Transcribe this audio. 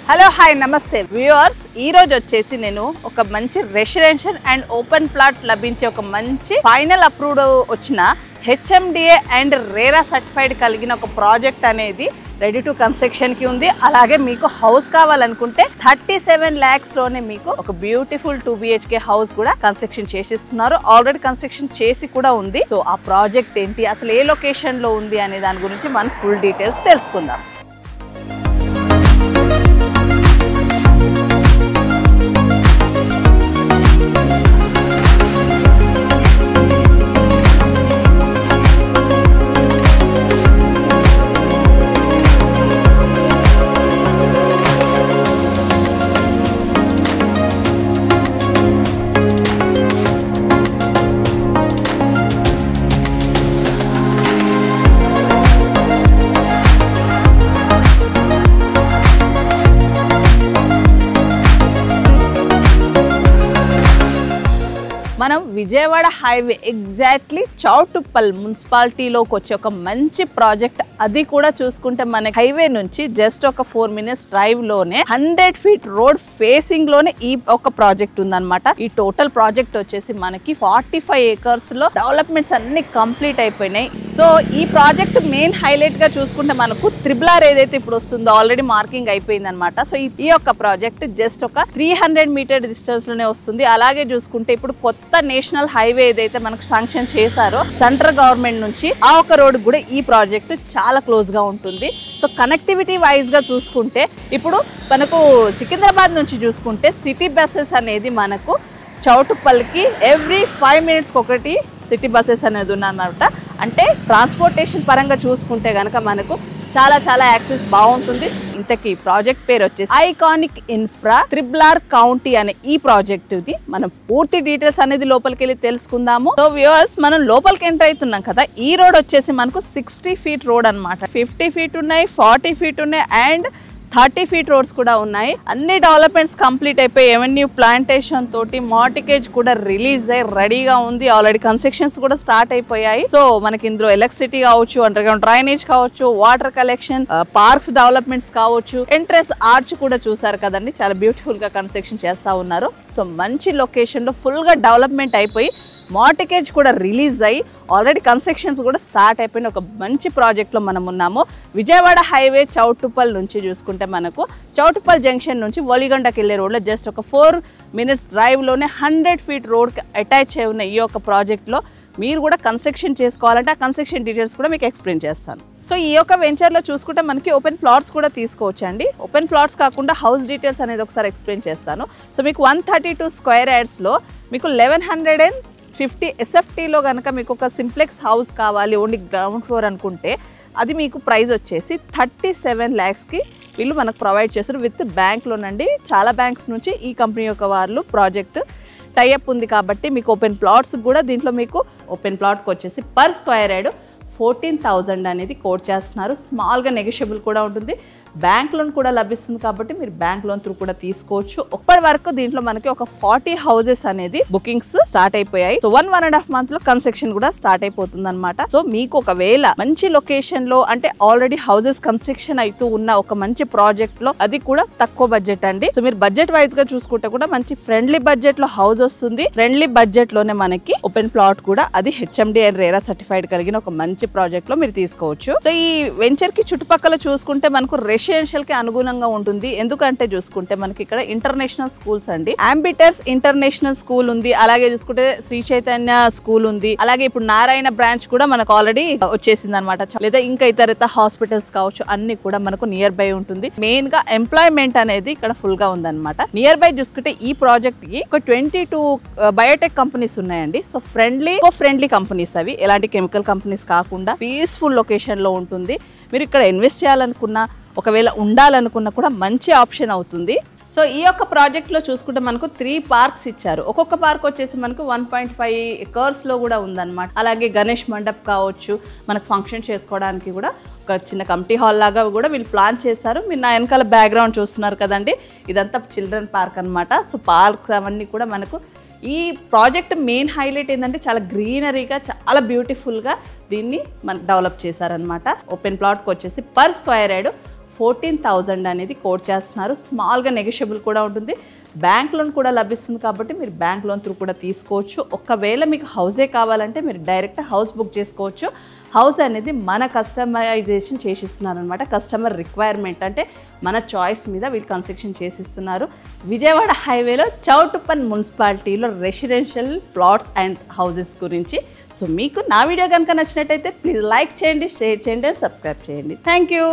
Hello hi నమస్తే viewers, ఈ రోజు వచ్చేసి నేను ఒక మంచి రెసిడెన్షియల్ అండ్ ఓపెన్ ప్లాట్ లభించే ఒక మంచి ఫైనల్ అప్రూవ్డ్ వచ్చిన హెచ్ఎండిఏ అండ్ రేరా సర్టిఫైడ్ కలిగిన ఒక ప్రాజెక్ట్ అనేది రెడీ టు కన్స్ట్రక్షన్ కి ఉంది. అలాగే మీకు హౌస్ కావాలనుకుంటే 37 lakhs లోనే మీకు ఒక బ్యూటిఫుల్ 2 BHK హౌస్ కూడా కన్స్ట్రక్షన్ చేసిస్తున్నారు. ఆల్రెడీ కన్స్ట్రక్షన్ చేసి కూడా ఉంది. సో ఆ ప్రాజెక్ట్ ఏంటి, అసలు ఏ లొకేషన్ లో ఉంది అనే దాని గురించి మనం ఫుల్ డీటెయిల్స్ తెలుసుకుందాం. మనం విజయవాడ హైవే ఎగ్జాక్ట్లీ చౌటుప్పల్ మున్సిపాలిటీలోకి వచ్చే ఒక మంచి ప్రాజెక్ట్, అది కూడా చూసుకుంటే మన హైవే నుంచి జస్ట్ ఒక 4 minutes డ్రైవ్ లోనే 100 feet రోడ్ ఫేసింగ్ లోనే ఈ ఒక ప్రాజెక్ట్ ఉందన్నమాట. ఈ టోటల్ ప్రాజెక్ట్ వచ్చేసి మనకి 45 acres లో డెవలప్మెంట్స్ అన్ని కంప్లీట్ అయిపోయినాయి. సో ఈ ప్రాజెక్ట్ మెయిన్ హైలైట్ గా చూసుకుంటే మనకు RRR ఏదైతే ఇప్పుడు వస్తుందో ఆల్రెడీ మార్కింగ్ అయిపోయింది అనమాట. సో ఈ యొక్క ప్రాజెక్ట్ జస్ట్ ఒక 300 meter డిస్టెన్స్ లోనే వస్తుంది. అలాగే చూసుకుంటే ఇప్పుడు కొత్త నేషనల్ హైవే ఏదైతే మనకు శాంక్షన్ చేశారో సెంట్రల్ గవర్నమెంట్ నుంచి, ఆ ఒక రోడ్ కూడా ఈ ప్రాజెక్ట్ చాలా క్లోజ్ గా ఉంటుంది. సో కనెక్టివిటీ వైజ్ గా చూసుకుంటే ఇప్పుడు మనకు సికింద్రాబాద్ నుంచి చూసుకుంటే సిటీ బస్సెస్ అనేది మనకు చౌటుప్పల్కి ఎవ్రీ 5 minutes ఒకటి సిటీ బస్సెస్ అనేది ఉన్నదన్నమాట. అంటే ట్రాన్స్పోర్టేషన్ పరంగా చూసుకుంటే కనుక మనకు చాలా యాక్సెస్ బాగుంటుంది. ఇంతకీ ప్రాజెక్ట్ పేరు వచ్చేసి ఐకానిక్ ఇన్ఫ్రా RRR కౌంటీ అనే ఈ ప్రాజెక్ట్ ది మనం పూర్తి డీటెయిల్స్ అనేది లోపలికి వెళ్ళి తెలుసుకుందాము. సో వ్యూవర్స్, మనం లోపలికి ఎంటర్ అవుతున్నాం కదా. ఈ రోడ్ వచ్చేసి మనకు 60 feet రోడ్ అనమాట. 50 feet ఉన్నాయి, 40 feet ఉన్నాయి అండ్ 30 feet రోడ్స్ కూడా ఉన్నాయి. అన్ని డెవలప్మెంట్స్ కంప్లీట్ అయిపోయి ఎవెన్యూ ప్లాంటేషన్ తోటి మార్టిగేజ్ కూడా రిలీజ్ అయ్యి రెడీగా ఉంది. ఆల్రెడీ కన్స్ట్రక్షన్స్ కూడా స్టార్ట్ అయిపోయాయి. సో మనకి ఇందులో ఎలక్ట్రిసిటీ కావచ్చు, అండర్ గ్రౌండ్ డ్రైనేజ్ కావచ్చు, వాటర్ కలెక్షన్, పార్క్స్ డెవలప్మెంట్స్ కావచ్చు, ఎంట్రెన్స్ ఆర్చ్ కూడా చూసారు కదండి, చాలా బ్యూటిఫుల్ గా కన్స్ట్రక్షన్ చేస్తా ఉన్నారు. సో మంచి లొకేషన్ లో ఫుల్ గా డెవలప్మెంట్ అయిపోయి మార్టిగేజ్ కూడా రిలీజ్ అయ్యి ఆల్రెడీ కన్స్ట్రక్షన్స్ కూడా స్టార్ట్ అయిపోయిన ఒక మంచి ప్రాజెక్ట్లో మనం ఉన్నాము. విజయవాడ హైవే చౌటుప్పల్ నుంచి చూసుకుంటే మనకు చౌటుప్పల్ జంక్షన్ నుంచి ఒలిగొండకి వెళ్ళే రోడ్లో జస్ట్ ఒక 4 minutes డ్రైవ్లోనే 100 feet రోడ్కి అటాచ్ అయి ఉన్న ఈ యొక్క ప్రాజెక్ట్లో మీరు కూడా కన్స్ట్రక్షన్ చేసుకోవాలంటే ఆ కన్స్ట్రక్షన్ డీటెయిల్స్ కూడా మీకు ఎక్స్ప్లెయిన్ చేస్తాను. సో ఈ యొక్క వెంచర్లో చూసుకుంటే మనకి ఓపెన్ ప్లాట్స్ కూడా తీసుకోవచ్చు అండి. ఓపెన్ ప్లాట్స్ కాకుండా హౌస్ డీటెయిల్స్ అనేది ఒకసారి ఎక్స్ప్లెయిన్ చేస్తాను. సో మీకు 132 square yardsలో మీకు 1150 SFTలో కనుక మీకు ఒక సింప్లెక్స్ హౌస్ కావాలి, ఓన్లీ గ్రౌండ్ ఫ్లోర్ అనుకుంటే అది మీకు ప్రైస్ వచ్చేసి 37 lakhsకి వీళ్ళు మనకు ప్రొవైడ్ చేస్తారు విత్ బ్యాంక్ లోన్ అండి. చాలా బ్యాంక్స్ నుంచి ఈ కంపెనీ యొక్క వాళ్ళు ప్రాజెక్ట్ టైఅప్ ఉంది కాబట్టి మీకు ఓపెన్ ప్లాట్స్ కూడా దీంట్లో మీకు ఓపెన్ ప్లాట్కి వచ్చేసి పర్ స్క్వేర్ యార్డ్ 14,000 అనేది కోట్ చేస్తున్నారు. స్మాల్గా నెగోషియబుల్ కూడా ఉంటుంది. బ్యాంక్ లోన్ కూడా లభిస్తుంది కాబట్టి మీరు బ్యాంక్ లోన్ త్రూ కూడా తీసుకోవచ్చు. ఇప్పటి వరకు దీంట్లో మనకి ఒక 40 houses అనేది బుకింగ్స్ స్టార్ట్ అయిపోయాయి. సో 1.5 month లో కన్స్ట్రక్షన్ కూడా స్టార్ట్ అయిపోతుంది అనమాట. సో మీకు ఒకవేళ మంచి లొకేషన్ లో అంటే ఆల్రెడీ హౌసెస్ కన్స్ట్రక్షన్ అవుతూ ఉన్న ఒక మంచి ప్రాజెక్ట్ లో, అది కూడా తక్కువ బడ్జెట్ అండి. సో మీరు బడ్జెట్ వైజ్ గా చూసుకుంటే కూడా మంచి ఫ్రెండ్లీ బడ్జెట్ లో హౌస్ వస్తుంది. ఫ్రెండ్లీ బడ్జెట్ లోనే మనకి ఓపెన్ ప్లాట్ కూడా అది హెచ్ఎండి అండ్ రేరా సర్టిఫైడ్ కలిగిన ఒక మంచి ప్రాజెక్ట్ లో మీరు తీసుకోవచ్చు. సో ఈ వెంచర్ కి చుట్టుపక్కల చూసుకుంటే మనకు రెసిడెన్షియల్ కి అనుగుణంగా ఉంటుంది. ఎందుకంటే చూసుకుంటే మనకి ఇక్కడ ఇంటర్నేషనల్ స్కూల్స్ అండి. అంబిటర్స్ ఇంటర్నేషనల్ స్కూల్ ఉంది, అలాగే చూసుకుంటే శ్రీ చైతన్య స్కూల్ ఉంది, అలాగే ఇప్పుడు నారాయణ బ్రాంచ్ కూడా మనకు ఆల్రెడీ వచ్చేసింది అనమాట. లేదా ఇంకా ఇతర హాస్పిటల్స్ కావచ్చు, అన్ని కూడా మనకు నియర్ బై ఉంటుంది. మెయిన్ గా ఎంప్లాయ్మెంట్ అనేది ఇక్కడ ఫుల్ గా ఉందన్నమాట. నియర్ బై చూసుకుంటే ఈ ప్రాజెక్ట్ కి ఒక 22 బయోటెక్ కంపెనీస్ ఉన్నాయండి. సో ఫ్రెండ్లీ కంపెనీస్, అవి ఎలాంటి కెమికల్ కంపెనీస్ కాకుండా పీస్ఫుల్ లొకేషన్ లో ఉంటుంది. మీరు ఇక్కడ ఇన్వెస్ట్ చేయాలనుకున్నా, ఒకవేళ ఉండాలనుకున్నా కూడా మంచి ఆప్షన్ అవుతుంది. సో ఈ యొక్క ప్రాజెక్ట్లో చూసుకుంటే మనకు 3 parks ఇచ్చారు. ఒక్కొక్క పార్క్ వచ్చేసి మనకు 1.5 acres లో కూడా ఉందన్నమాట. అలాగే గణేష్ మండప్ కావచ్చు, మనకు ఫంక్షన్ చేసుకోవడానికి కూడా ఒక చిన్న కమిటీ హాల్ లాగా కూడా వీళ్ళు ప్లాన్ చేశారు. మీరు నా వెనకాల బ్యాక్గ్రౌండ్ చూస్తున్నారు కదండి, ఇదంతా చిల్డ్రన్ పార్క్ అనమాట. సో పార్క్స్ అవన్నీ కూడా మనకు ఈ ప్రాజెక్ట్ మెయిన్ హైలైట్ ఏంటంటే చాలా గ్రీనరీగా, చాలా బ్యూటిఫుల్గా దీన్ని మనకు డెవలప్ చేశారనమాట. ఓపెన్ ప్లాట్కి వచ్చేసి పర్ స్క్వేర్ యార్డ్ 14,000 అనేది కోట్ చేస్తున్నారు. స్మాల్గా నెగోషియబుల్ కూడా ఉంటుంది. బ్యాంక్ లోన్ కూడా లభిస్తుంది కాబట్టి మీరు బ్యాంక్ లోన్ త్రూ కూడా తీసుకోవచ్చు. ఒకవేళ మీకు హౌసే కావాలంటే మీరు డైరెక్ట్ హౌస్ బుక్ చేసుకోవచ్చు. హౌస్ అనేది మన కస్టమైజేషన్ చేసిస్తున్నారు అనమాట. కస్టమర్ రిక్వైర్మెంట్ అంటే మన చాయిస్ మీద వీళ్ళు కన్స్ట్రక్షన్ చేసిస్తున్నారు. విజయవాడ హైవేలో చౌటుప్పల్ మున్సిపాలిటీలో రెసిడెన్షియల్ ప్లాట్స్ అండ్ హౌసెస్ గురించి. సో మీకు నా వీడియో కనుక నచ్చినట్టయితే ప్లీజ్ లైక్ చేయండి, షేర్ చేయండి, సబ్స్క్రైబ్ చేయండి. Thank you.